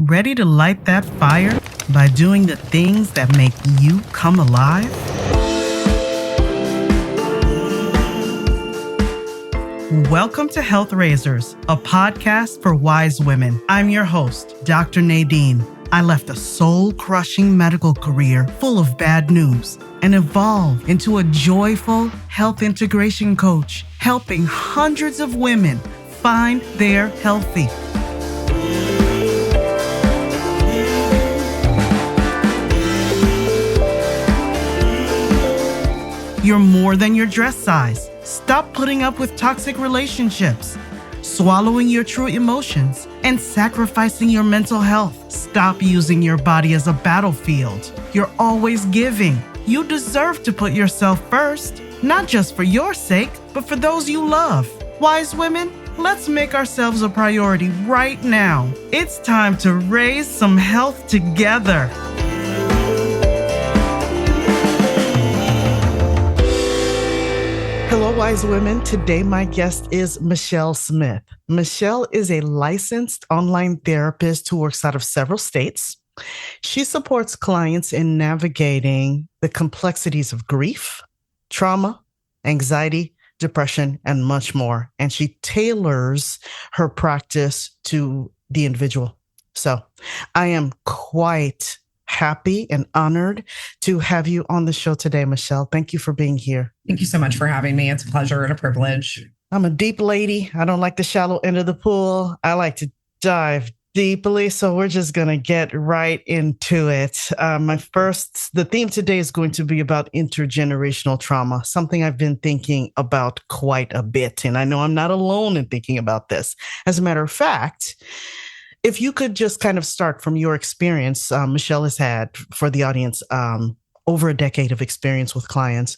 Ready to light that fire by doing the things that make you come alive? Welcome to Health Raisers, a podcast for wise women. I'm your host, Dr. Nadine. I left a soul-crushing medical career full of bad news and evolved into a joyful health integration coach, helping hundreds of women find their healthy. You're more than your dress size. Stop putting up with toxic relationships, swallowing your true emotions, and sacrificing your mental health. Stop using your body as a battlefield. You're always giving. You deserve to put yourself first, not just for your sake, but for those you love. Wise women, let's make ourselves a priority right now. It's time to raise some health together. Hello, wise women. Today, my guest is Michelle Smith. Michelle is a licensed online therapist who works out of several states. She supports clients in navigating the complexities of grief, trauma, anxiety, depression, and much more. And she tailors her practice to the individual. So I am quite happy and honored to have you on the show today, Michelle. Thank you for being here. Thank you so much for having me. It's a pleasure and a privilege. I'm a deep lady. I don't like the shallow end of the pool. I like to dive deeply. So we're just going to get right into it. The theme today is going to be about intergenerational trauma, something I've been thinking about quite a bit. And I know I'm not alone in thinking about this. As a matter of fact, if you could just kind of start from your experience, Michelle has had, for the audience, over a decade of experience with clients.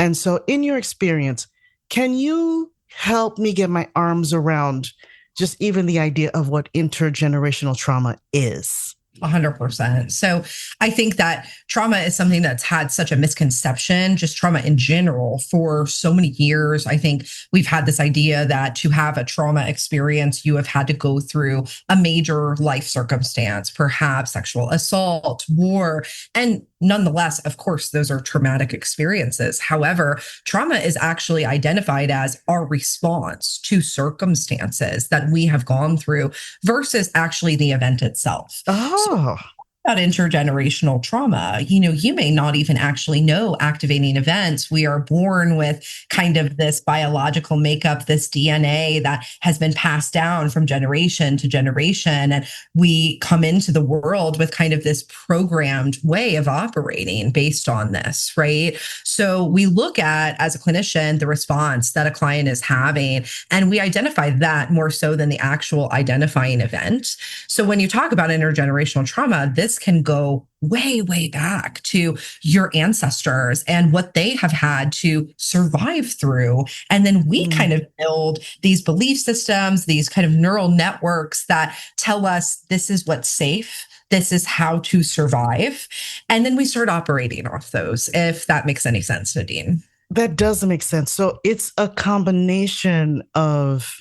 And so in your experience, can you help me get my arms around just even the idea of what intergenerational trauma is? 100%. So I think that trauma is something that's had such a misconception, just trauma in general, for so many years. I think we've had this idea that to have a trauma experience, you have had to go through a major life circumstance, perhaps sexual assault, war, and nonetheless, of course, those are traumatic experiences. However, trauma is actually identified as our response to circumstances that we have gone through versus actually the event itself. Oh. About intergenerational trauma, you may not even actually know activating events. We are born with kind of this biological makeup, this DNA that has been passed down from generation to generation. And we come into the world with kind of this programmed way of operating based on this, right? So we look at, as a clinician, the response that a client is having, and we identify that more so than the actual identifying event. So when you talk about intergenerational trauma, this can go way, way back to your ancestors and what they have had to survive through. And then we kind of build these belief systems, these kind of neural networks that tell us this is what's safe. This is how to survive. And then we start operating off those, if that makes any sense, Nadine. That does make sense. So it's a combination of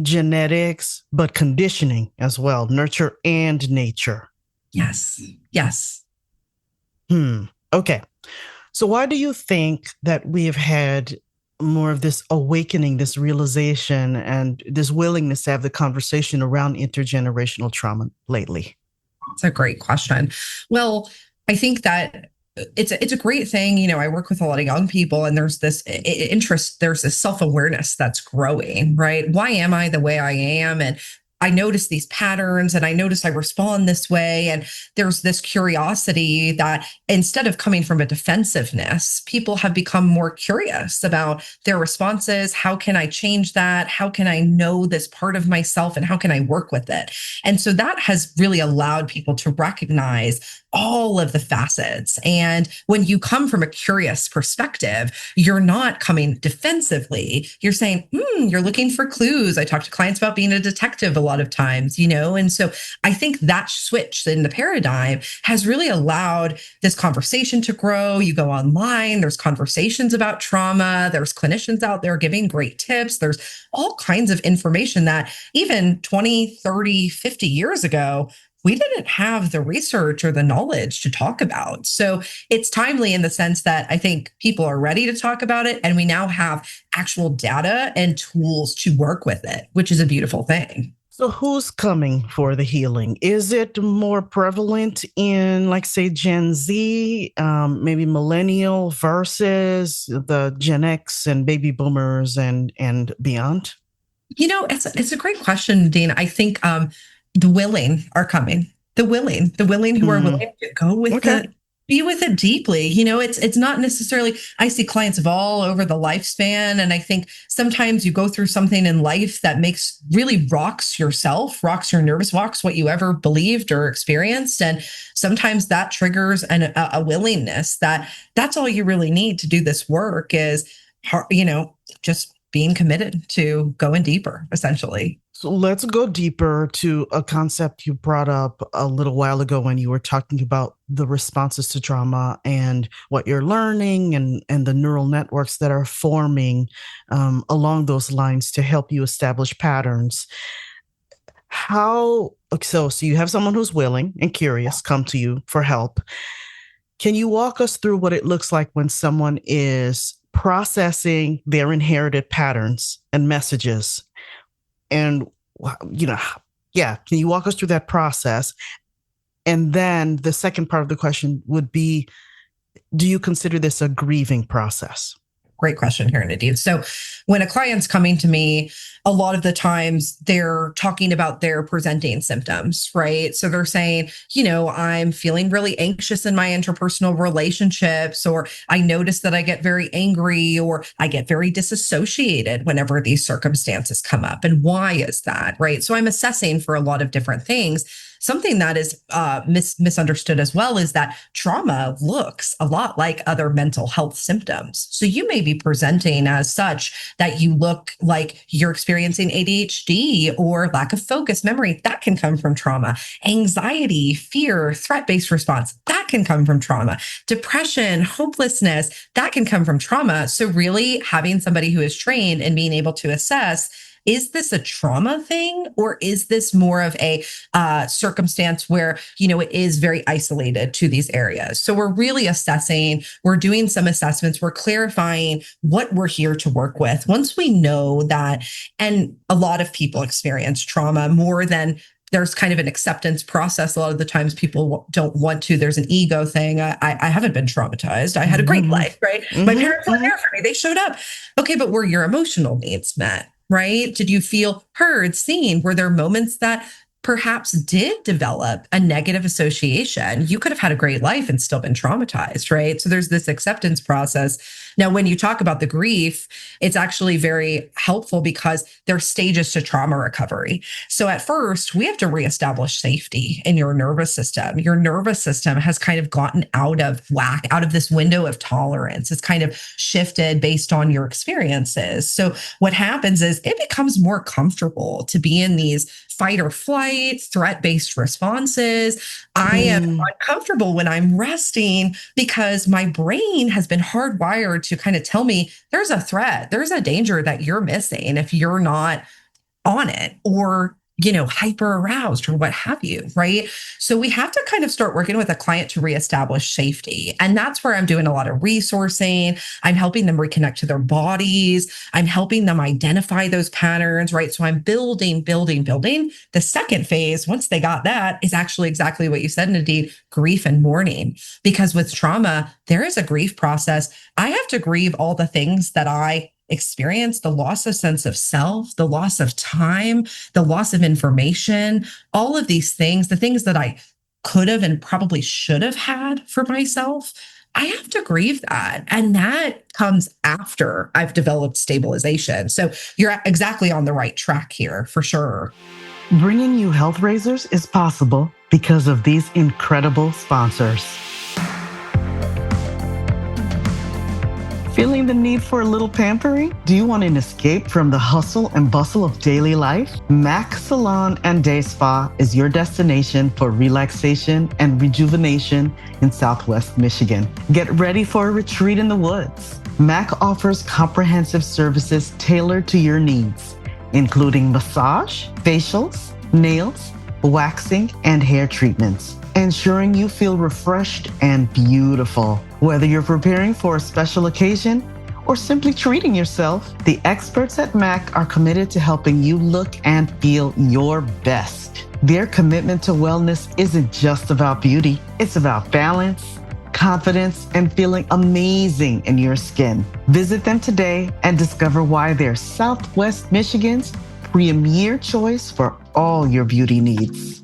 genetics, but conditioning as well, nurture and nature. Yes. Yes. Okay. So why do you think that we have had more of this awakening, this realization, and this willingness to have the conversation around intergenerational trauma lately? That's a great question. Well, I think that it's a great thing. I work with a lot of young people, and there's this interest, there's this self-awareness that's growing, right? Why am I the way I am? And I notice these patterns, and I notice I respond this way. And there's this curiosity that instead of coming from a defensiveness, people have become more curious about their responses. How can I change that? How can I know this part of myself, and how can I work with it? And so that has really allowed people to recognize all of the facets. And when you come from a curious perspective, you're not coming defensively. You're saying, you're looking for clues. I talk to clients about being a detective a lot of times, and so I think that switch in the paradigm has really allowed this conversation to grow. You go online, there's conversations about trauma, there's clinicians out there giving great tips, there's all kinds of information that even 20, 30, 50 years ago, we didn't have the research or the knowledge to talk about. So it's timely in the sense that I think people are ready to talk about it. And we now have actual data and tools to work with it, which is a beautiful thing. So, who's coming for the healing? Is it more prevalent in, like, say, Gen Z, maybe millennial versus the Gen X and baby boomers and beyond? It's a great question, Dean. I think the willing are coming. The willing who are willing to go with Okay. it, be with it deeply. It's not necessarily. I see clients of all over the lifespan, and I think sometimes you go through something in life that makes really rocks yourself, rocks your nervous, rocks what you ever believed or experienced, and sometimes that triggers a willingness that's all you really need to do this work is, just being committed to going deeper, essentially. So let's go deeper to a concept you brought up a little while ago when you were talking about the responses to trauma and what you're learning and the neural networks that are forming along those lines to help you establish patterns. So you have someone who's willing and curious come to you for help. Can you walk us through what it looks like when someone is processing their inherited patterns and messages? And, you know, yeah, can you walk us through that process? And then the second part of the question would be, do you consider this a grieving process? Great question here, Nadine. So when a client's coming to me, a lot of the times they're talking about their presenting symptoms, right? So they're saying, I'm feeling really anxious in my interpersonal relationships, or I notice that I get very angry, or I get very disassociated whenever these circumstances come up. And why is that, right? So I'm assessing for a lot of different things. Something that is misunderstood as well is that trauma looks a lot like other mental health symptoms. So you may be presenting as such that you look like you're experiencing ADHD or lack of focus, memory. That can come from trauma. Anxiety, fear, threat-based response, that can come from trauma. Depression, hopelessness, that can come from trauma. So really having somebody who is trained and being able to assess, is this a trauma thing, or is this more of a circumstance where, it is very isolated to these areas? So we're really assessing, we're doing some assessments, we're clarifying what we're here to work with. Once we know that, and a lot of people experience trauma more than there's kind of an acceptance process. A lot of the times people don't want to. There's an ego thing. I haven't been traumatized. I had a great life, right? My parents were there for me. They showed up. Okay, but were your emotional needs met? Right? Did you feel heard, seen? Were there moments that perhaps did develop a negative association? You could have had a great life and still been traumatized, right? So there's this acceptance process. Now, when you talk about the grief, it's actually very helpful because there's stages to trauma recovery. So at first, we have to reestablish safety in your nervous system. Your nervous system has kind of gotten out of whack, out of this window of tolerance. It's kind of shifted based on your experiences. So what happens is it becomes more comfortable to be in these fight or flight, threat-based responses. I am uncomfortable when I'm resting because my brain has been hardwired to kind of tell me there's a threat, there's a danger that you're missing if you're not on it, or hyper aroused or what have you, right? So we have to kind of start working with a client to reestablish safety. And that's where I'm doing a lot of resourcing. I'm helping them reconnect to their bodies. I'm helping them identify those patterns, right? So I'm building. The second phase, once they got that, is actually exactly what you said, Nadine, grief and mourning. Because with trauma, there is a grief process. I have to grieve all the things that I experience, the loss of sense of self, the loss of time, the loss of information, all of these things, the things that I could have and probably should have had for myself. I have to grieve that. And that comes after I've developed stabilization. So you're exactly on the right track here for sure. Bringing you Health Razors is possible because of these incredible sponsors. Feeling the need for a little pampering? Do you want an escape from the hustle and bustle of daily life? Mac Salon and Day Spa is your destination for relaxation and rejuvenation in Southwest Michigan. Get ready for a retreat in the woods. Mac offers comprehensive services tailored to your needs, including massage, facials, nails, waxing, and hair treatments, ensuring you feel refreshed and beautiful. Whether you're preparing for a special occasion or simply treating yourself, the experts at MAC are committed to helping you look and feel your best. Their commitment to wellness isn't just about beauty, it's about balance, confidence, and feeling amazing in your skin. Visit them today and discover why they're Southwest Michigan's premier choice for all your beauty needs.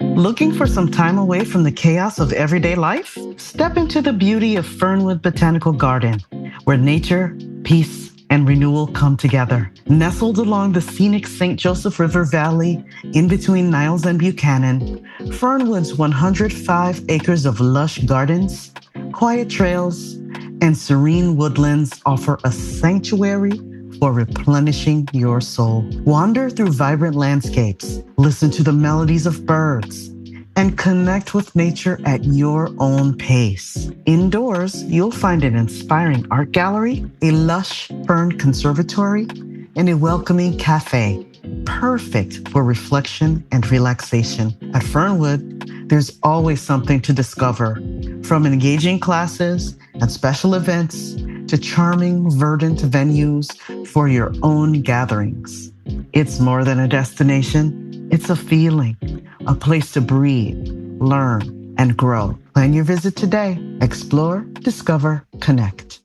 Looking for some time away from the chaos of everyday life? Step into the beauty of Fernwood Botanical Garden, where nature, peace, and renewal come together. Nestled along the scenic St. Joseph River Valley, in between Niles and Buchanan, Fernwood's 105 acres of lush gardens, quiet trails, and serene woodlands offer a sanctuary for replenishing your soul. Wander through vibrant landscapes, listen to the melodies of birds, and connect with nature at your own pace. Indoors, you'll find an inspiring art gallery, a lush fern conservatory, and a welcoming cafe, perfect for reflection and relaxation. At Fernwood, there's always something to discover, from engaging classes and special events to charming, verdant venues for your own gatherings. It's more than a destination, it's a feeling, a place to breathe, learn, and grow. Plan your visit today. Explore, discover, connect.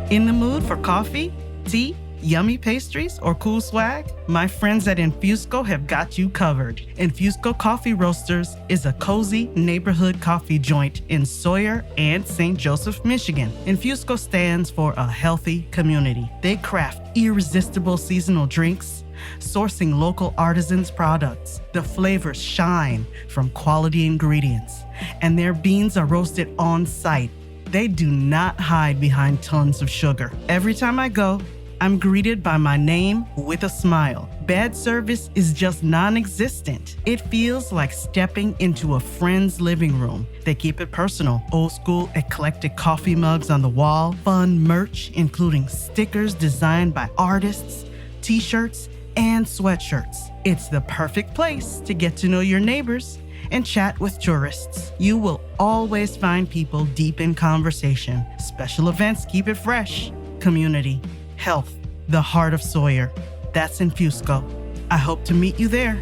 In the mood for coffee, tea, yummy pastries, or cool swag? My friends at Infusco have got you covered. Infusco Coffee Roasters is a cozy neighborhood coffee joint in Sawyer and St. Joseph, Michigan. Infusco stands for a healthy community. They craft irresistible seasonal drinks, sourcing local artisans' products. The flavors shine from quality ingredients, and their beans are roasted on site. They do not hide behind tons of sugar. Every time I go, I'm greeted by my name with a smile. Bad service is just non-existent. It feels like stepping into a friend's living room. They keep it personal. Old school, eclectic coffee mugs on the wall, fun merch, including stickers designed by artists, t-shirts, and sweatshirts. It's the perfect place to get to know your neighbors and chat with tourists. You will always find people deep in conversation. Special events keep it fresh. Community, health, the heart of Sawyer. That's Infusco. I hope to meet you there.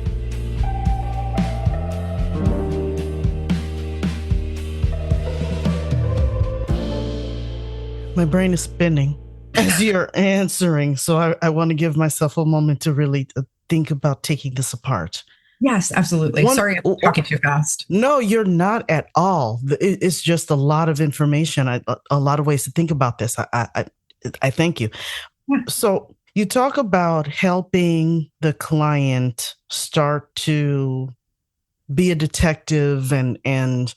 My brain is spinning as you're answering, so I want to give myself a moment to really think about taking this apart. Yes, absolutely. Sorry, I'm talking too fast. No, you're not at all. It's just a lot of information, a lot of ways to think about this. I thank you. Yeah. So you talk about helping the client start to be a detective and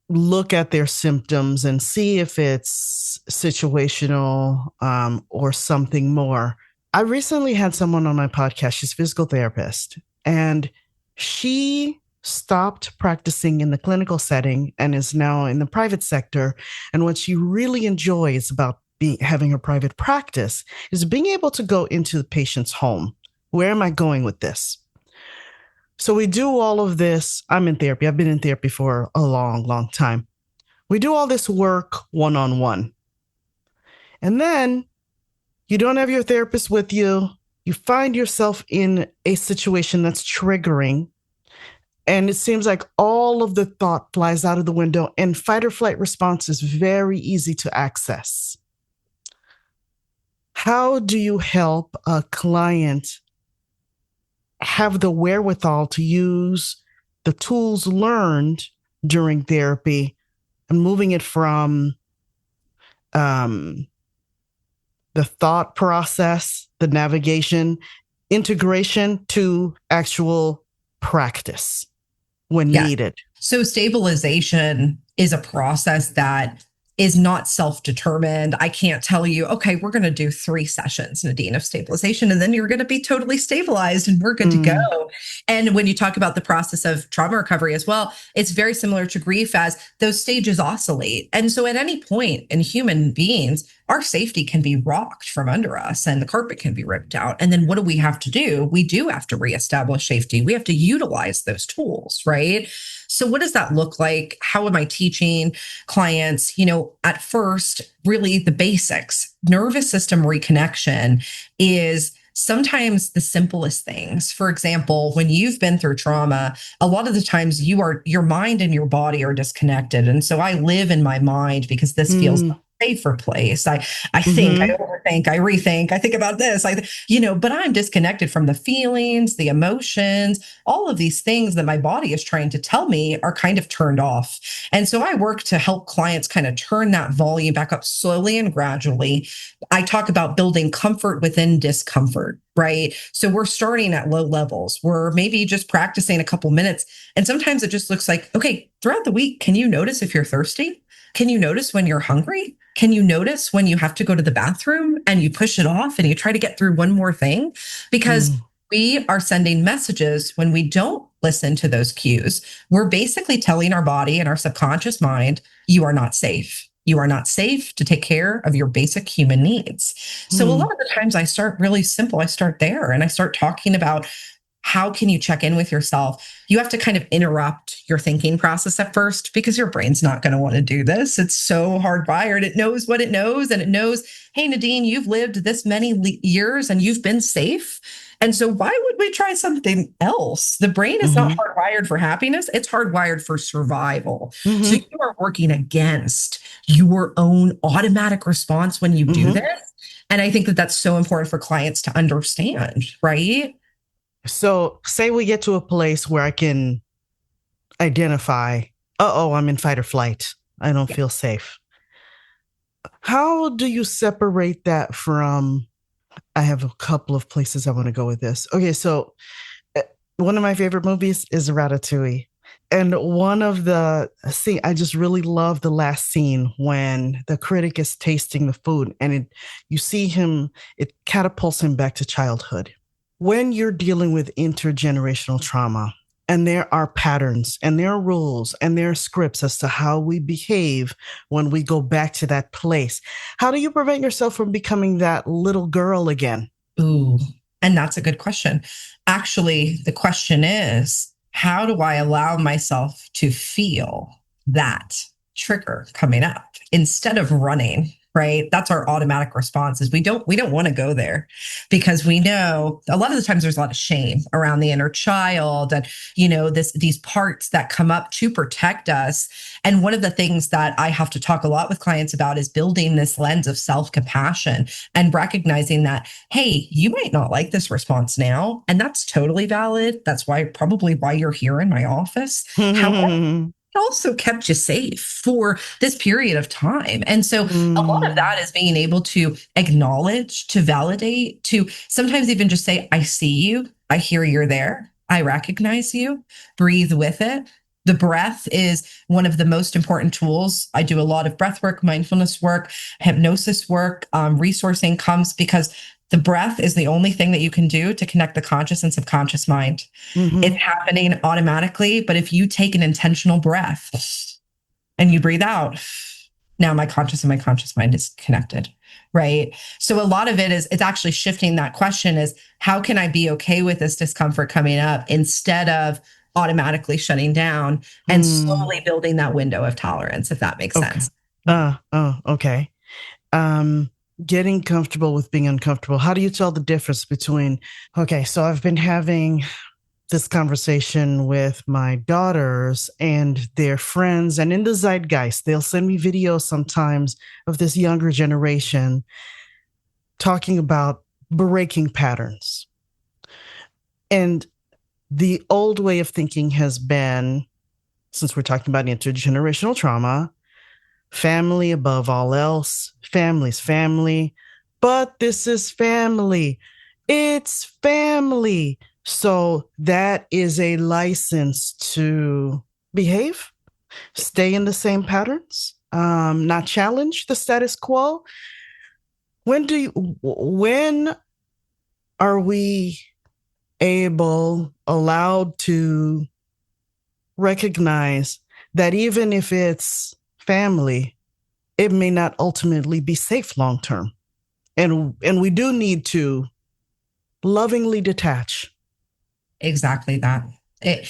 look at their symptoms and see if it's situational or something more. I recently had someone on my podcast. She's a physical therapist, and she stopped practicing in the clinical setting and is now in the private sector. And what she really enjoys about having her private practice is being able to go into the patient's home. Where am I going with this? So we do all of this. I'm in therapy. I've been in therapy for a long, long time. We do all this work one-on-one. And then you don't have your therapist with you. You find yourself in a situation that's triggering, and it seems like all of the thought flies out of the window, and fight or flight response is very easy to access. How do you help a client have the wherewithal to use the tools learned during therapy and moving it from um, the thought process, the navigation, integration to actual practice when Yes. needed. So stabilization is a process that is not self-determined. I can't tell you, okay, we're going to do 3 sessions, Nadine, of stabilization, and then you're going to be totally stabilized and we're good to Mm, go. And when you talk about the process of trauma recovery as well, it's very similar to grief as those stages oscillate. And so at any point in human beings, our safety can be rocked from under us and the carpet can be ripped out. And then what do we have to do? We do have to reestablish safety. We have to utilize those tools, right? So what does that look like? How am I teaching clients? At first, really the basics. Nervous system reconnection is sometimes the simplest things. For example, when you've been through trauma, a lot of the times your mind and your body are disconnected. And so I live in my mind because this feels mm, like a safer place. I think, I mm-hmm, overthink, I rethink, I think about this. But I'm disconnected from the feelings, the emotions, all of these things that my body is trying to tell me are kind of turned off. And so I work to help clients kind of turn that volume back up slowly and gradually. I talk about building comfort within discomfort, right? So we're starting at low levels. We're maybe just practicing a couple minutes. And sometimes it just looks like, okay, throughout the week, can you notice if you're thirsty? Can you notice when you're hungry? Can you notice when you have to go to the bathroom and you push it off and you try to get through one more thing? Because mm, we are sending messages when we don't listen to those cues. We're basically telling our body and our subconscious mind, you are not safe. You are not safe to take care of your basic human needs. So a mm, lot of the times I start really simple. I start there and I start talking about how can you check in with yourself? You have to kind of interrupt your thinking process at first because your brain's not going to want to do this. It's so hardwired. It knows what it knows, and it knows, hey, Nadine, you've lived this many years and you've been safe. And so why would we try something else? The brain is not mm-hmm, hardwired for happiness. It's hardwired for survival. So mm-hmm, you are working against your own automatic response when you do mm-hmm. this. And I think that that's so important for clients to understand, right? So, say we get to a place where I can identify, oh, I'm in fight or flight. I don't feel safe. How do you separate that from? I have a couple of places I want to go with this. Okay, so uh, one of my favorite movies is Ratatouille. And one of the scene, I just really love the last scene when the critic is tasting the food and you see him, it catapults him back to childhood. When you're dealing with intergenerational trauma, and there are patterns and there are rules and there are scripts as to how we behave when we go back to that place. How do you prevent yourself from becoming that little girl again? Ooh, and that's a good question. Actually, the question is, how do I allow myself to feel that trigger coming up instead of running? Right. That's our automatic response is we don't want to go there because we know a lot of the times there's a lot of shame around the inner child and these parts that come up to protect us. And one of the things that I have to talk a lot with clients about is building this lens of self-compassion and recognizing that, hey, you might not like this response now, and that's totally valid. That's probably why you're here in my office. However, mm, it also kept you safe for this period of time. And so a lot of that is being able to acknowledge, to validate, to sometimes even just say, I see you, I hear you're there, I recognize you, breathe with it. The breath is one of the most important tools. I do a lot of breath work, mindfulness work, hypnosis work. Resourcing comes because the breath is the only thing that you can do to connect the conscious and subconscious mind. It's mm-hmm, happening automatically. But if you take an intentional breath and you breathe out, now my conscious and my conscious mind is connected. Right. So a lot of it is it's actually shifting that question is how can I be okay with this discomfort coming up instead of automatically shutting down and mm, slowly building that window of tolerance, if that makes okay. sense. Okay. Um, Getting comfortable with being uncomfortable. How do you tell the difference between, okay, so I've been having this conversation with my daughters and their friends, and in the zeitgeist, they'll send me videos sometimes of this younger generation talking about breaking patterns. And the old way of thinking has been, since we're talking about intergenerational trauma, Family above all else. Family's family. But this is family. It's family. So that is a license to behave, stay in the same patterns, not challenge the status quo. When are we allowed to recognize that even if it's family, it may not ultimately be safe long term. And we do need to lovingly detach. Exactly that. It,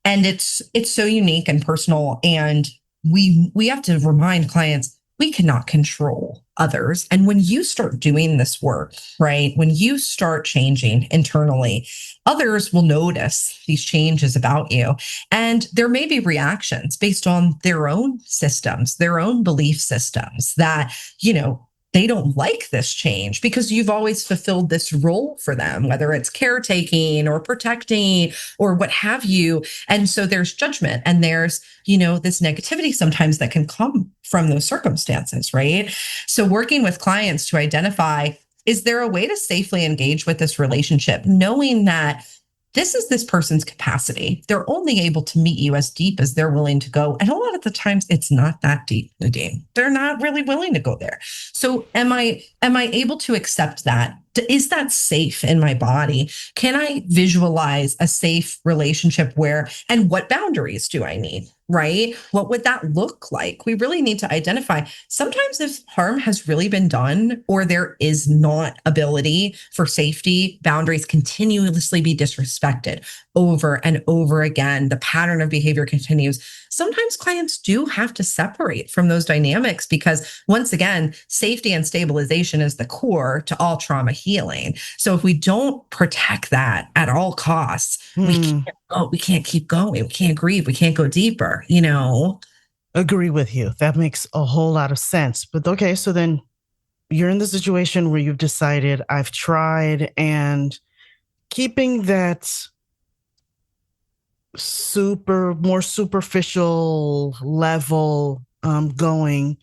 and it's so unique and personal, and we have to remind clients we cannot control others. And when you start doing this work, right, when you start changing internally, others will notice these changes about you, and there may be reactions based on their own systems, their own belief systems, that they don't like this change because you've always fulfilled this role for them, whether it's caretaking or protecting or what have you. And so there's judgment, and there's, this negativity sometimes that can come from those circumstances, right? So working with clients to identify, is there a way to safely engage with this relationship, knowing that this is this person's capacity. They're only able to meet you as deep as they're willing to go. And a lot of the times it's not that deep, Nadine. They're not really willing to go there. So am I able to accept that? Is that safe in my body? Can I visualize a safe relationship and what boundaries do I need? Right? What would that look like? We really need to identify. Sometimes if harm has really been done, or there is not ability for safety, boundaries continuously be disrespected over and over again, the pattern of behavior continues. Sometimes clients do have to separate from those dynamics because, once again, safety and stabilization is the core to all trauma healing. So if we don't protect that at all costs, we can't keep going. We can't grieve. We can't go deeper, Agree with you. That makes a whole lot of sense. But okay, so then you're in the situation where you've decided, I've tried, and keeping that more superficial level going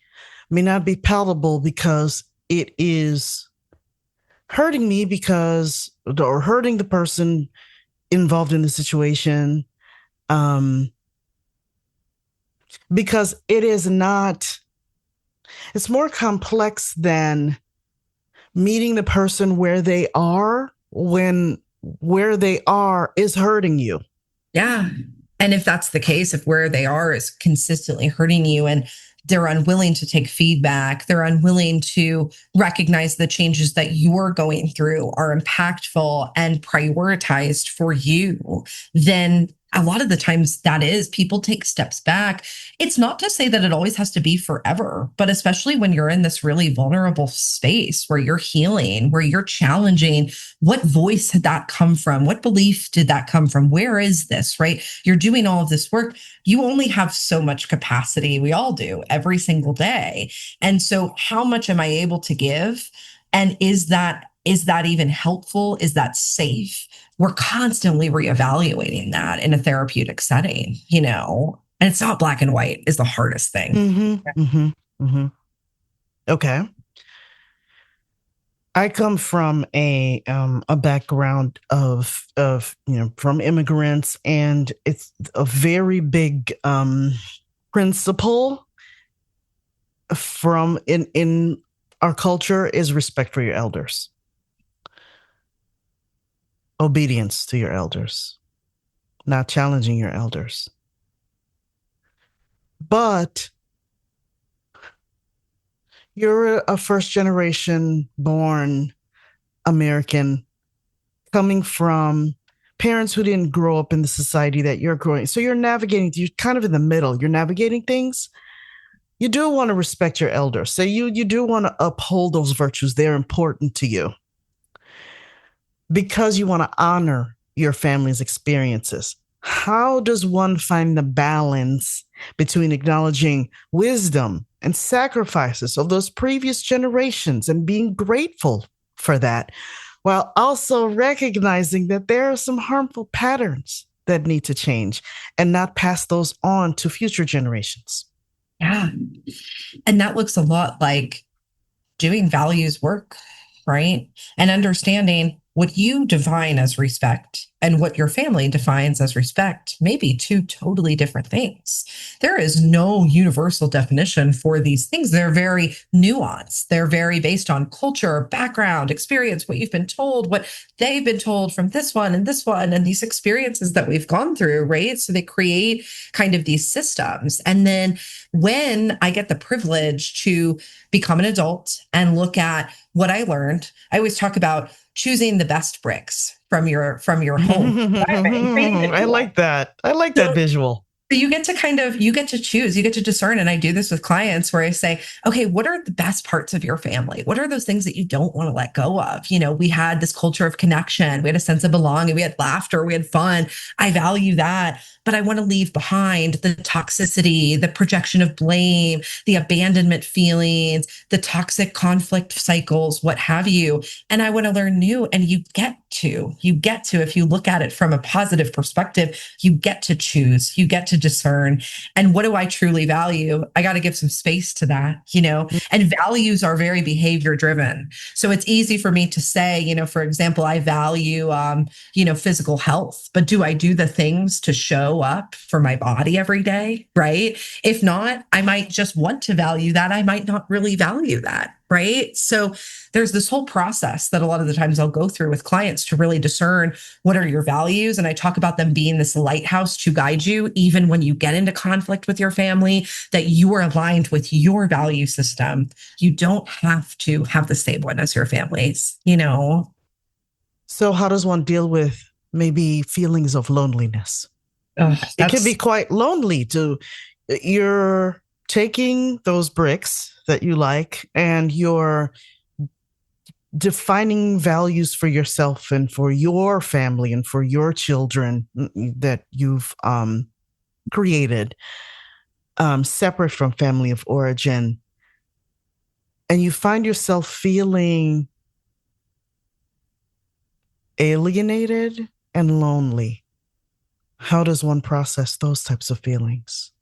may not be palatable because it is hurting me or hurting the person involved in the situation, because it's more complex than meeting the person where they are, when where they are is hurting you. Yeah. And if that's the case, if where they are is consistently hurting you, and they're unwilling to take feedback, they're unwilling to recognize the changes that you're going through are impactful and prioritized for you, then a lot of the times that is, people take steps back. It's not to say that it always has to be forever, but especially when you're in this really vulnerable space where you're healing, where you're challenging, what voice did that come from? What belief did that come from? Where is this, right? You're doing all of this work. You only have so much capacity. We all do every single day. And so how much am I able to give? And is that even helpful? Is that safe? We're constantly reevaluating that in a therapeutic setting, and it's not black and white is the hardest thing. Mm-hmm, mm-hmm, mm-hmm. Okay. I come from a background of from immigrants, and it's a very big principle from in our culture is respect for your elders, obedience to your elders, not challenging your elders. But you're a first generation born American coming from parents who didn't grow up in the society that you're growing. So you're kind of in the middle. You're navigating things. You do want to respect your elders. So you do want to uphold those virtues. They're important to you because you want to honor your family's experiences. How does one find the balance between acknowledging wisdom and sacrifices of those previous generations and being grateful for that, while also recognizing that there are some harmful patterns that need to change and not pass those on to future generations? Yeah. And that looks a lot like doing values work, right? And understanding what you define as respect and what your family defines as respect may be two totally different things. There is no universal definition for these things. They're very nuanced. They're very based on culture, background, experience, what you've been told, what they've been told from this one, and these experiences that we've gone through, right? So they create kind of these systems. And then when I get the privilege to become an adult and look at what I learned. I always talk about choosing the best bricks from your home environment, creating a I tool. like that. I like that So visual. you get to you get to choose, you get to discern. And I do this with clients where I say, okay, what are the best parts of your family? What are those things that you don't want to let go of? You know, we had this culture of connection, we had a sense of belonging, we had laughter, we had fun. I value that, but I want to leave behind the toxicity, the projection of blame, the abandonment feelings, the toxic conflict cycles, what have you. And I want to learn new. And you get to, if you look at it from a positive perspective, you get to choose, you get to discern. And what do I truly value? I got to give some space to that, you know, and values are very behavior driven. So it's easy for me to say, you know, for example, I value, you know, physical health, but do I do the things to show up for my body every day? Right. If not, I might just want to value that. I might not really value that. Right. So there's this whole process that a lot of the times I'll go through with clients to really discern what are your values. And I talk about them being this lighthouse to guide you, even when you get into conflict with your family, that you are aligned with your value system. You don't have to have the same one as your family's, you know? So, how does one deal with maybe feelings of loneliness? It can be That's quite lonely to, you're taking those bricks that you like and you're defining values for yourself and for your family and for your children that you've created, separate from family of origin, and you find yourself feeling alienated and lonely. How does one process those types of feelings?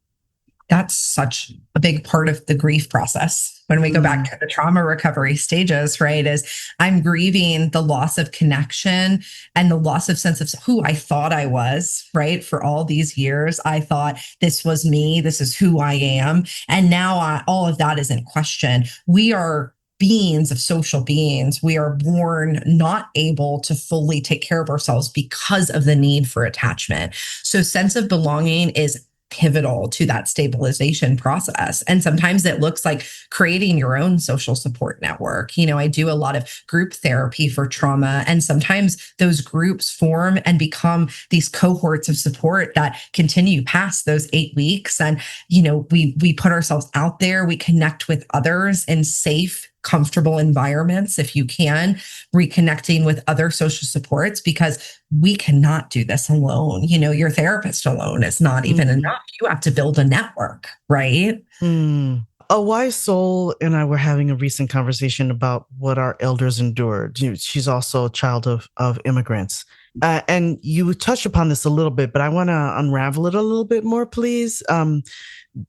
that's such a big part of the grief process when we go back Mm, to the trauma recovery stages, right? Is I'm grieving the loss of connection and the loss of sense of who I thought I was, right? For all these years, I thought this was me, this is who I am. And now all of that is in question. We are beings of social beings. We are born not able to fully take care of ourselves because of the need for attachment. So, sense of belonging is pivotal to that stabilization process. And sometimes it looks like creating your own social support network. You know, I do a lot of group therapy for trauma, and sometimes those groups form and become these cohorts of support that continue past those 8 weeks. And, you know, we put ourselves out there, we connect with others in safe, comfortable environments if you can, reconnecting with other social supports, because we cannot do this alone. You know, your therapist alone is not even mm, enough. You have to build a network, right? mm. A wise soul and I were having a recent conversation about what our elders endured. She's also a child of immigrants. And you touched upon this a little bit, but I want to unravel it a little bit more, please.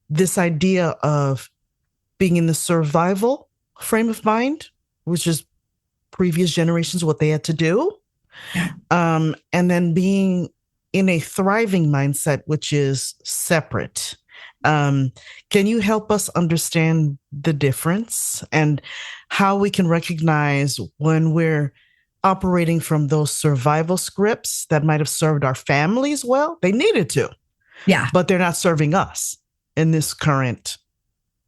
This idea of being in the survival frame of mind, which is previous generations, what they had to do, Yeah. and then being in a thriving mindset, which is separate. Um, can you help us understand the difference and how we can recognize when we're operating from those survival scripts that might have served our families well? They needed to, Yeah. but they're not serving us in this current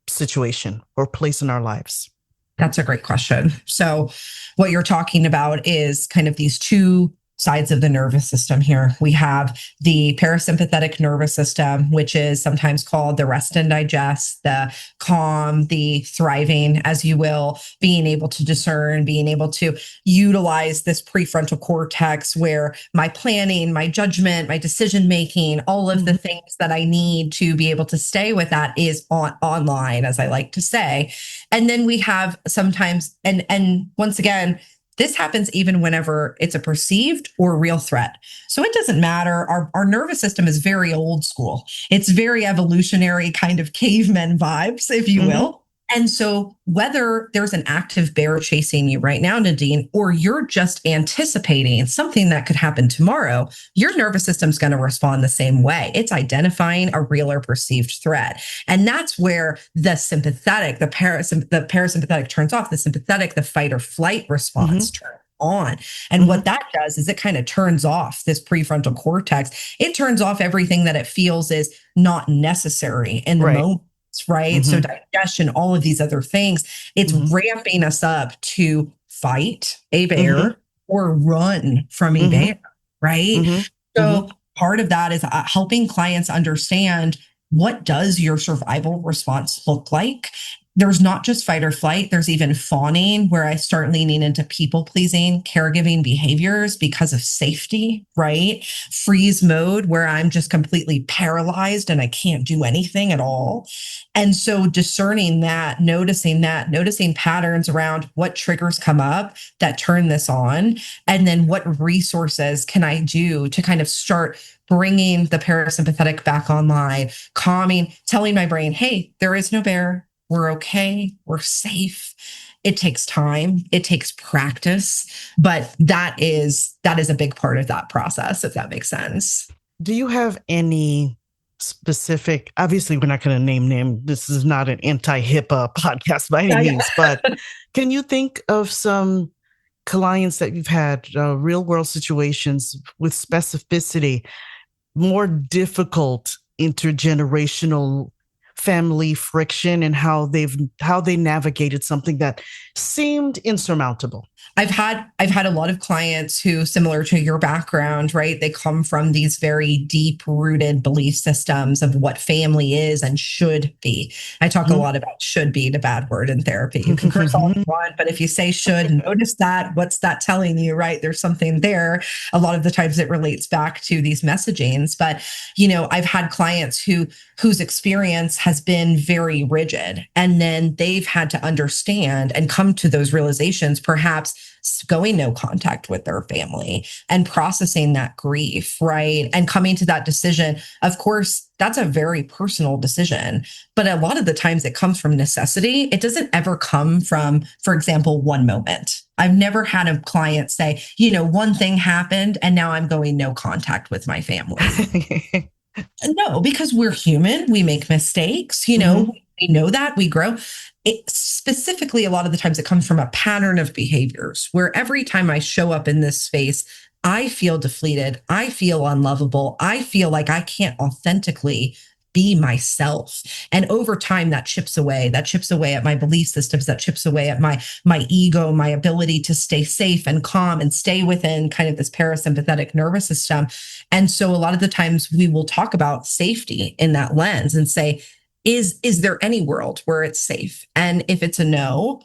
situation or place in our lives. That's a great question. So, what you're talking about is kind of these two sides of the nervous system here. We have the parasympathetic nervous system, which is sometimes called the rest and digest, the calm, the thriving, as you will, being able to discern, being able to utilize this prefrontal cortex where my planning, my judgment, my decision making, all of the Mhm. things that I need to be able to stay with that is online, as I like to say. And then we have sometimes, and once again, This happens even whenever it's a perceived or real threat. So it doesn't matter. Our nervous system is very old school. It's very evolutionary, kind of caveman vibes, if you Mm-hmm. will. And so, whether there's an active bear chasing you right now, Nadine, or you're just anticipating something that could happen tomorrow, your nervous system's going to respond the same way. It's identifying a real or perceived threat. And that's where the sympathetic, the parasympathetic turns off, the sympathetic, the fight or flight response Mm-hmm. turns on. And what Mm-hmm. that does is it kind of turns off this prefrontal cortex. It turns off everything that it feels is not necessary in the Right. moment, right? So Mm-hmm. digestion, all of these other things, it's Mm-hmm. ramping us up to fight a Mm-hmm. bear or run from a Mm-hmm. bear, right? Mm-hmm. Mm-hmm. So part of that is helping clients understand, what does your survival response look like? There's not just fight or flight, there's even fawning, where I start leaning into people pleasing, caregiving behaviors because of safety, right? Freeze mode, where I'm just completely paralyzed and I can't do anything at all. And so discerning that, noticing patterns around what triggers come up that turn this on, and then what resources can I do to kind of start bringing the parasympathetic back online, calming, telling my brain, hey, there is no bear. We're okay. We're safe. It takes time. It takes practice, but that is a big part of that process, if that makes sense. Do you have any specific, obviously we're not going to name, this is not an anti-HIPAA podcast by any Yeah, means, yeah. but can you think of some clients that you've had, real world situations with specificity, more difficult intergenerational family friction, and how they navigated something that seemed insurmountable? I've had a lot of clients who, similar to your background, right? They come from these very deep rooted belief systems of what family is and should be. I talk a Mhm. lot about should be, the bad word in therapy. You can curse all you want, but if you say should, notice that. What's that telling you, right? There's something there. A lot of the times it relates back to these messagings. But, I've had clients whose experience has been very rigid. And then they've had to understand and come to those realizations, perhaps going no contact with their family and processing that grief, right? And coming to that decision. Of course, that's a very personal decision, but a lot of the times it comes from necessity. It doesn't ever come from, for example, one moment. I've never had a client say, one thing happened and now I'm going no contact with my family. No, because we're human. We make mistakes. Mhm. We know that we grow. Specifically, a lot of the times it comes from a pattern of behaviors where every time I show up in this space, I feel defeated. I feel unlovable. I feel like I can't authentically be myself. And over time, that chips away. That chips away at my belief systems. That chips away at my ego, my ability to stay safe and calm and stay within kind of this parasympathetic nervous system. And so a lot of the times we will talk about safety in that lens and say, is there any world where it's safe? And if it's a no,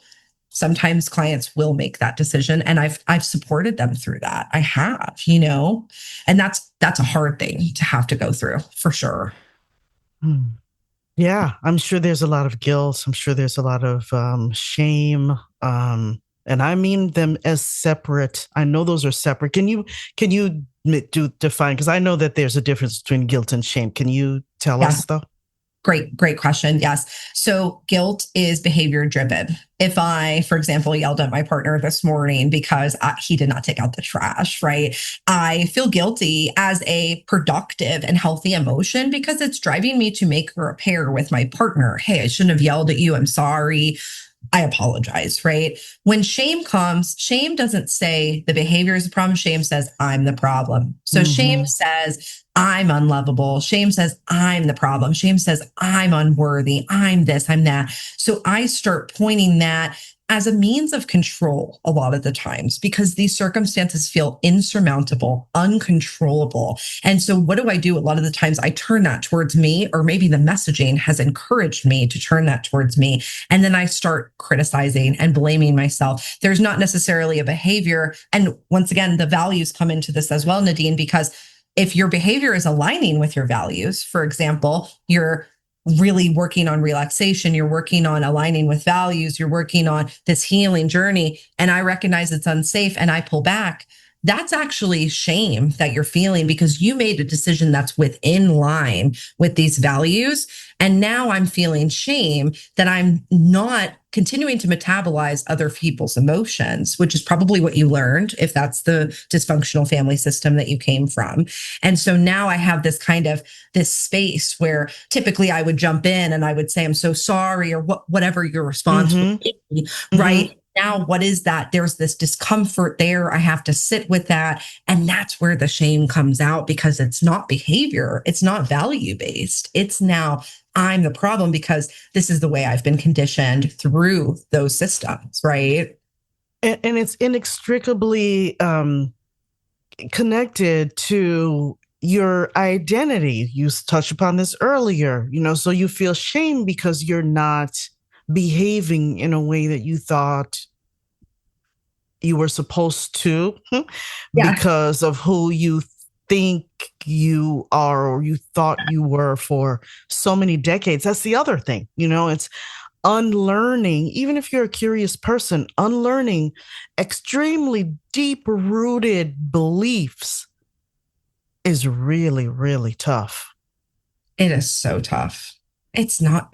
sometimes clients will make that decision. And I've supported them through that. I have, and that's a hard thing to have to go through, for sure. Hmm. Yeah, I'm sure there's a lot of guilt. I'm sure there's a lot of shame, and I mean them as separate. I know those are separate. Can you define? Because I know that there's a difference between guilt and shame. Can you tell Yeah. us though? Great question. Yes. So guilt is behavior driven. If I, for example, yelled at my partner this morning because he did not take out the trash, right? I feel guilty as a productive and healthy emotion because it's driving me to make a repair with my partner. Hey, I shouldn't have yelled at you. I'm sorry. I apologize, right? When shame comes, shame doesn't say the behavior is the problem. Shame says, I'm the problem. So shame Hmm. says, I'm unlovable. Shame says, I'm the problem. Shame says, I'm unworthy. I'm this, I'm that. So I start pointing that as a means of control a lot of the times because these circumstances feel insurmountable, uncontrollable. And so what do I do? A lot of the times I turn that towards me, or maybe the messaging has encouraged me to turn that towards me. And then I start criticizing and blaming myself. There's not necessarily a behavior. And once again, the values come into this as well, Nadine, because if your behavior is aligning with your values, for example, you're, really working on relaxation, you're working on aligning with values, you're working on this healing journey, and I recognize it's unsafe and I pull back, that's actually shame that you're feeling because you made a decision that's within line with these values. And now I'm feeling shame that I'm not continuing to metabolize other people's emotions, which is probably what you learned if that's the dysfunctional family system that you came from. And so now I have this kind of this space where typically I would jump in and I would say, I'm so sorry, or whatever your response would Mm-hmm. be, Mm-hmm. right? Now, what is that? There's this discomfort there. I have to sit with that. And that's where the shame comes out because it's not behavior, it's not value based. It's now I'm the problem because this is the way I've been conditioned through those systems, right? And it's inextricably connected to your identity. You touched upon this earlier, so you feel shame because you're not behaving in a way that you thought you were supposed to Yeah. because of who you think you are or you thought you were for so many decades. That's the other thing, it's unlearning, even if you're a curious person, unlearning extremely deep rooted beliefs is really, really tough. It is so tough. It's not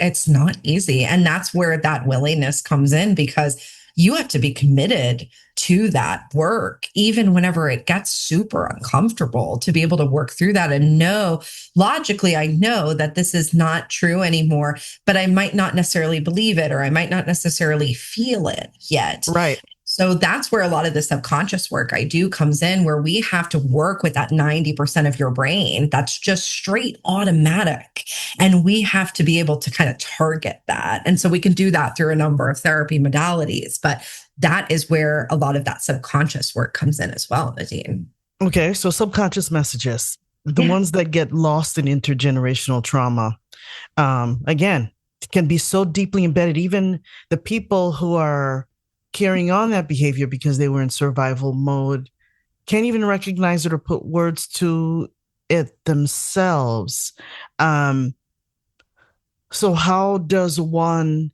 easy. And that's where that willingness comes in because you have to be committed to that work, even whenever it gets super uncomfortable, to be able to work through that and know logically, I know that this is not true anymore, but I might not necessarily believe it or I might not necessarily feel it yet. Right. So that's where a lot of the subconscious work I do comes in, where we have to work with that 90% of your brain that's just straight automatic. And we have to be able to kind of target that. And so we can do that through a number of therapy modalities. But that is where a lot of that subconscious work comes in as well, Nadine. Okay. So subconscious messages, the Yeah. ones that get lost in intergenerational trauma, again, can be so deeply embedded. Even the people who are carrying on that behavior because they were in survival mode can't even recognize it or put words to it themselves. Um, so how does one,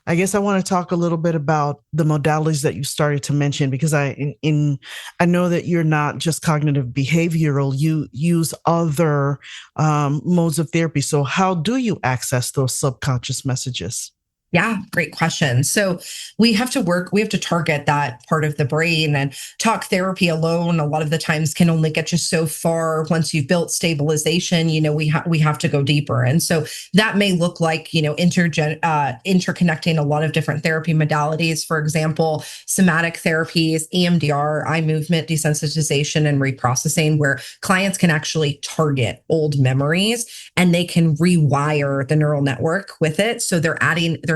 I guess I want to talk a little bit about the modalities that you started to mention because I know that you're not just cognitive behavioral, you use other modes of therapy. So how do you access those subconscious messages? Yeah, great question. So we have to target that part of the brain, and talk therapy alone a lot of the times can only get you so far. Once you've built stabilization, we have to go deeper. And so that may look like, interconnecting a lot of different therapy modalities. For example, somatic therapies, EMDR, eye movement desensitization and reprocessing, where clients can actually target old memories and they can rewire the neural network with it. So they're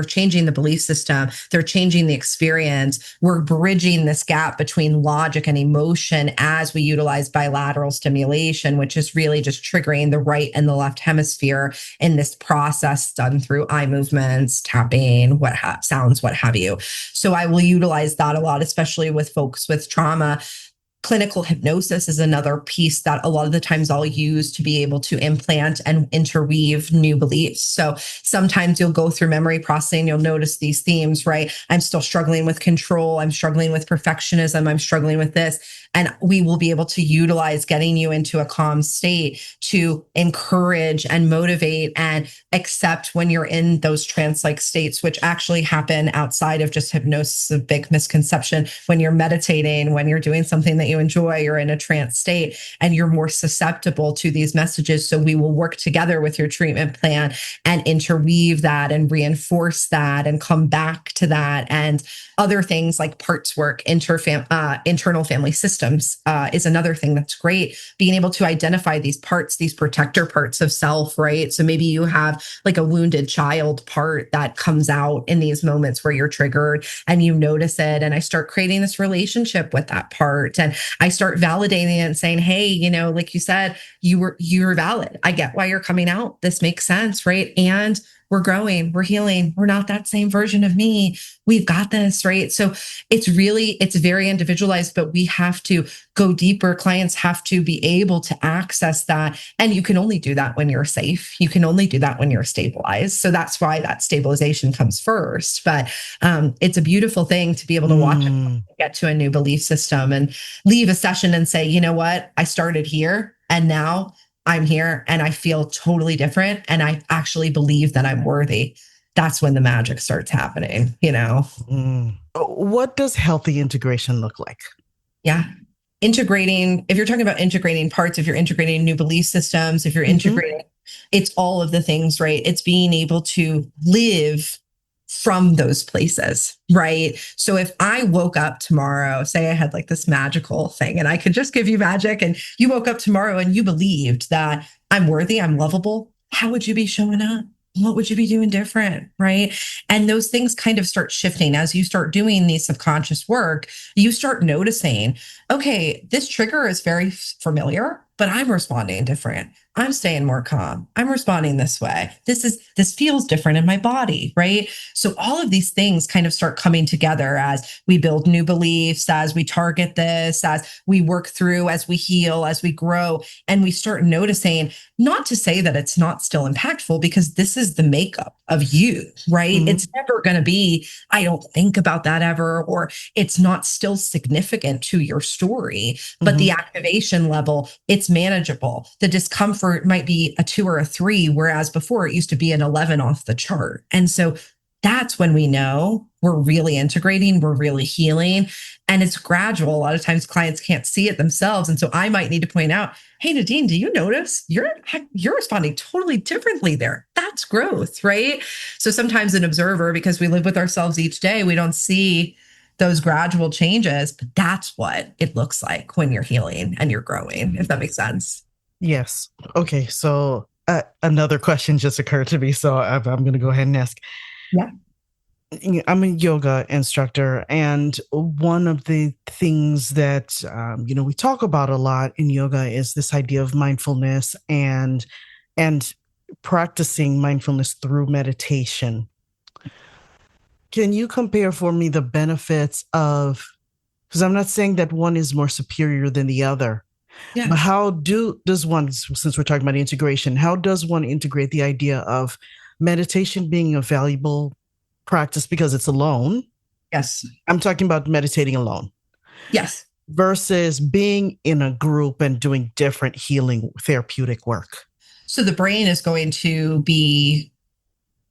changing the belief system, they're changing the experience. We're bridging this gap between logic and emotion as we utilize bilateral stimulation, which is really just triggering the right and the left hemisphere in this process done through eye movements, tapping, sounds, what have you. So I will utilize that a lot, especially with folks with trauma. Clinical hypnosis is another piece that a lot of the times I'll use to be able to implant and interweave new beliefs. So sometimes you'll go through memory processing, you'll notice these themes, right? I'm still struggling with control. I'm struggling with perfectionism. I'm struggling with this. And we will be able to utilize getting you into a calm state to encourage and motivate and accept when you're in those trance-like states, which actually happen outside of just hypnosis, a big misconception. When you're meditating, when you're doing something that you enjoy, you're in a trance state and you're more susceptible to these messages. So we will work together with your treatment plan and interweave that and reinforce that and come back to that. And other things like parts work, internal family systems is another thing that's great. Being able to identify these parts, these protector parts of self, right? So maybe you have like a wounded child part that comes out in these moments where you're triggered and you notice it. And I start creating this relationship with that part. And I start validating it and saying, hey, like you said, you're valid. I get why you're coming out. This makes sense, right? And we're growing, we're healing, we're not that same version of me. We've got this, right? So it's very individualized, but we have to go deeper. Clients have to be able to access that. And you can only do that when you're safe. You can only do that when you're stabilized. So that's why that stabilization comes first. But it's a beautiful thing to be able to watch it Mm, get to a new belief system and leave a session and say, you know what, I started here and now I'm here and I feel totally different. And I actually believe that I'm worthy. That's when the magic starts happening, you know? mm. What does healthy integration look like? Yeah. Integrating, if you're talking about integrating parts, if you're integrating new belief systems, if you're Hmm. integrating, it's all of the things, right? It's being able to live from those places, right? So if I woke up tomorrow, say I had like this magical thing and I could just give you magic and you woke up tomorrow and you believed that I'm worthy, I'm lovable, how would you be showing up? What would you be doing different? Right. And those things kind of start shifting as you start doing these subconscious work. You start noticing, okay, this trigger is very familiar, but I'm responding different. I'm staying more calm. I'm responding this way. This feels different in my body, right? So all of these things kind of start coming together as we build new beliefs, as we target this, as we work through, as we heal, as we grow, and we start noticing, not to say that it's not still impactful because this is the makeup of you, right? Hmm. It's never going to be, I don't think about that ever, or it's not still significant to your story, but Hmm. the activation level, it's manageable. The discomfort might be a 2 or a 3, whereas before it used to be an 11 off the chart. And so that's when we know we're really integrating, we're really healing, and it's gradual. A lot of times clients can't see it themselves. And so I might need to point out, hey, Nadine, do you notice you're responding totally differently there? That's growth, right? So sometimes an observer, because we live with ourselves each day, we don't see those gradual changes, but that's what it looks like when you're healing and you're growing, if that makes sense. Yes. Okay. So another question just occurred to me. So I'm going to go ahead and ask. Yeah. I'm a yoga instructor, and one of the things that we talk about a lot in yoga is this idea of mindfulness and practicing mindfulness through meditation. Can you compare for me the benefits of? Because I'm not saying that one is more superior than the other, Yeah. but how does one, since we're talking about integration, how does one integrate the idea of meditation being a valuable practice because it's alone? Yes. I'm talking about meditating alone Yes. versus being in a group and doing different healing therapeutic work. So the brain is going to be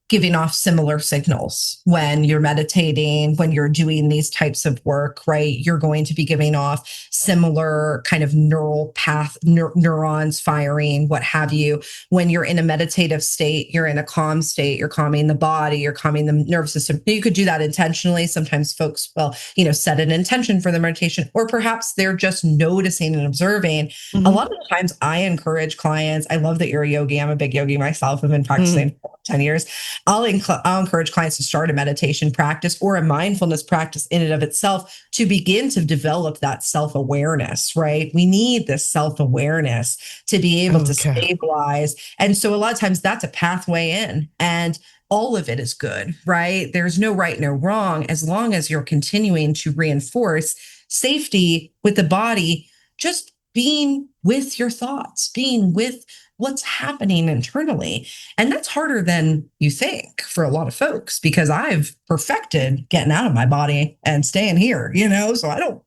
giving off similar signals when you're meditating, when you're doing these types of work, right? You're going to be giving off similar kind of neural path, neurons firing, what have you. When you're in a meditative state, you're in a calm state, you're calming the body, you're calming the nervous system. You could do that intentionally. Sometimes folks will, set an intention for the meditation, or perhaps they're just noticing and observing. A Mm-hmm. lot of the times I encourage clients, I love that you're a yogi. I'm a big yogi myself. I've been Mm-hmm. practicing for 10 years. I'll encourage clients to start a meditation practice or a mindfulness practice in and of itself to begin to develop that self awareness, right? We need this self awareness to be able to Okay. stabilize. And so a lot of times that's a pathway in. And all of it is good, right? There's no right, no wrong, as long as you're continuing to reinforce safety with the body, just being with your thoughts, being with what's happening internally. And that's harder than you think for a lot of folks because I've perfected getting out of my body and staying here, so I don't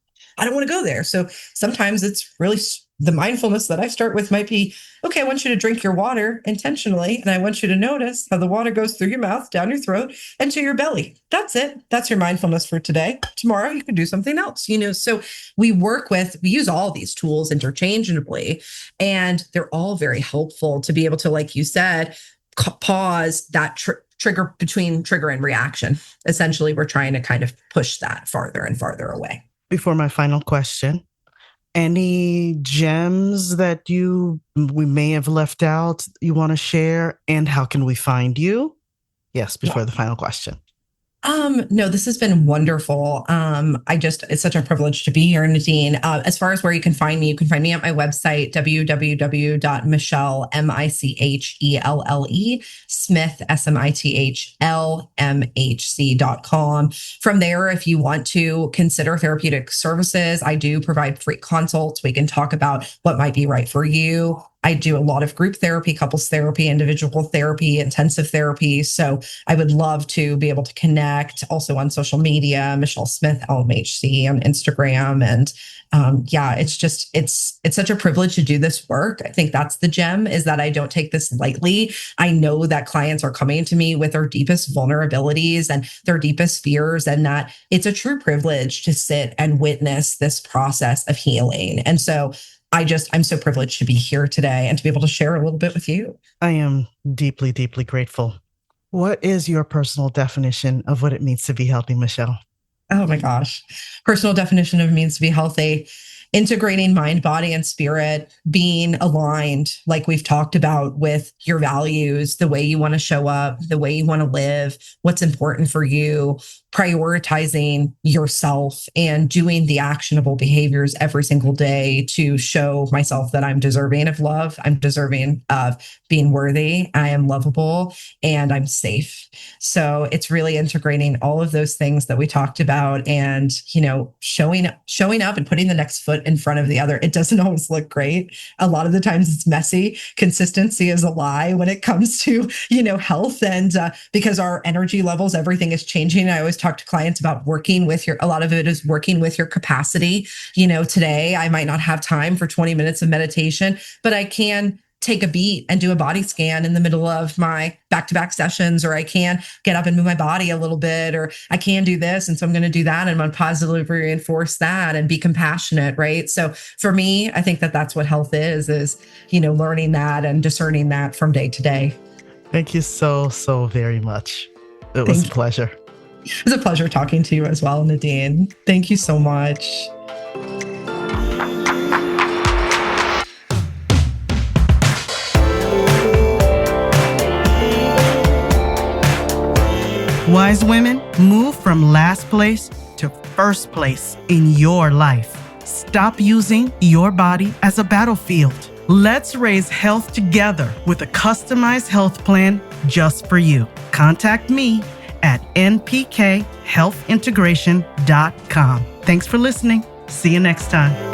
want to go there. So sometimes it's really the mindfulness that I start with might be, okay, I want you to drink your water intentionally. And I want you to notice how the water goes through your mouth, down your throat, and to your belly. That's it. That's your mindfulness for today. Tomorrow you can do something else, So we use all these tools interchangeably, and they're all very helpful to be able to, like you said, pause that trigger between trigger and reaction. Essentially, we're trying to kind of push that farther and farther away. Before my final question, any gems that we may have left out you want to share, and how can we find you? Yes, Yeah. before the final question. No, this has been wonderful. It's such a privilege to be here, Nadine. As far as where you can find me at my website, www.michelle, Michelle, Smith, SMITHLMHC.com. From there, if you want to consider therapeutic services, I do provide free consults. We can talk about what might be right for you. I do a lot of group therapy, couples therapy, individual therapy, intensive therapy. So I would love to be able to connect also on social media, Michelle Smith, LMHC on Instagram. And yeah, it's such a privilege to do this work. I think that's the gem, is that I don't take this lightly. I know that clients are coming to me with their deepest vulnerabilities and their deepest fears, and that it's a true privilege to sit and witness this process of healing. And so I'm so privileged to be here today and to be able to share a little bit with you. I am deeply, deeply grateful. What is your personal definition of what it means to be healthy, Michelle? Oh my gosh. Personal definition of means to be healthy: integrating mind, body, and spirit, being aligned, like we've talked about, with your values, the way you want to show up, the way you want to live, what's important for you, prioritizing yourself and doing the actionable behaviors every single day to show myself that I'm deserving of love. I'm deserving of being worthy. I am lovable and I'm safe. So it's really integrating all of those things that we talked about, and, showing up and putting the next foot in front of the other. It doesn't always look great. A lot of the times it's messy. Consistency is a lie when it comes to, health. And because our energy levels, everything is changing. I always talk to clients about a lot of it is working with your capacity. Today I might not have time for 20 minutes of meditation, but I can take a beat and do a body scan in the middle of my back-to-back sessions, or I can get up and move my body a little bit, or I can do this. And so I'm going to do that, and I'm going to positively reinforce that and be compassionate. Right. So for me, I think that that's what health is, learning that and discerning that from day to day. Thank you so, so very much. It was a pleasure. It was a pleasure talking to you as well, Nadine. Thank you so much. Wise women, move from last place to first place in your life. Stop using your body as a battlefield. Let's raise health together with a customized health plan just for you. Contact me at npkhealthintegration.com. Thanks for listening. See you next time.